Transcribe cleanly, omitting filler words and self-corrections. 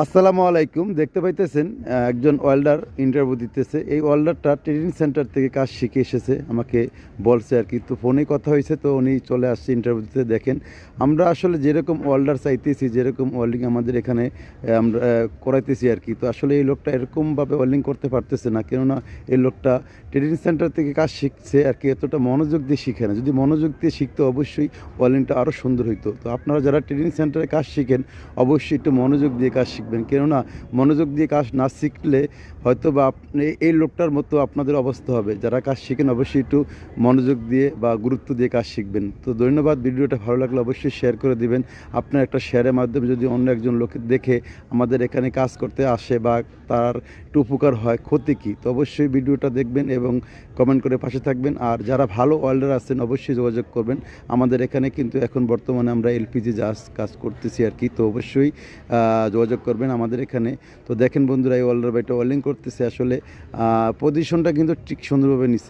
আসসালামু আলাইকুম। দেখতে পাইতেছেন একজন ওয়েল্ডার ইন্টারভিউ দিতেছে। এই ওয়েল্ডারটা ট্রেনিং সেন্টার থেকে কাজ শিখে এসেছে, আমাকে বলছে আর কি। তো ফোনে কথা হয়েছে, তো উনি চলে আসছে ইন্টারভিউ দিতে। দেখেন, আমরা আসলে যেরকম ওয়েল্ডার চাইতেছি, যেরকম ওয়েল্ডিং আমাদের এখানে আমরা করাইতেছি আর কি। তো আসলে এই লোকটা এরকমভাবে ওয়েল্ডিং করতে পারতেছে না, কেননা এই লোকটা ট্রেনিং সেন্টার থেকে কাজ শিখছে আর কি, এতটা মনোযোগ দিয়ে শিখে না। যদি মনোযোগ দিয়ে শিখতো অবশ্যই ওয়েল্ডিংটা আরও সুন্দর হইতো। তো আপনারা যারা ট্রেনিং সেন্টারে কাজ শিখেন অবশ্যই একটু মনোযোগ দিয়ে কাজ শিখবেন, কেননা মনোযোগ দিয়ে কাজ না শিখলে হয়তো বা আপনি এই লোকটার মতো আপনাদের অবস্থা হবে। যারা কাজ শিখেন অবশ্যই একটু মনোযোগ দিয়ে বা গুরুত্ব দিয়ে কাজ শিখবেন। তো ধন্যবাদ। ভিডিওটা ভালো লাগলে অবশ্যই শেয়ার করে দিবেন। আপনার একটা শেয়ারের মাধ্যমে যদি অন্য একজন লোক দেখে আমাদের এখানে কাজ করতে আসে বা তার একটু উপকার হয়, ক্ষতি কী? তো অবশ্যই ভিডিওটা দেখবেন এবং কমেন্ট করে পাশে থাকবেন। আর যারা ভালো ওয়েল্ডার আছেন অবশ্যই যোগাযোগ করবেন। আমাদের এখানে কিন্তু এখন বর্তমানে আমরা এলপিজি জাহাজ কাজ করতেছি আর কি। তো অবশ্যই যোগাযোগ করবেন আমাদের এখানে। তো দেখেন বন্ধুরা, এই ওয়েল্ডার ভাইটা ওয়েল্ডিং করতেছে। আসলে পজিশনটা কিন্তু ঠিক সুন্দরভাবে নিছে।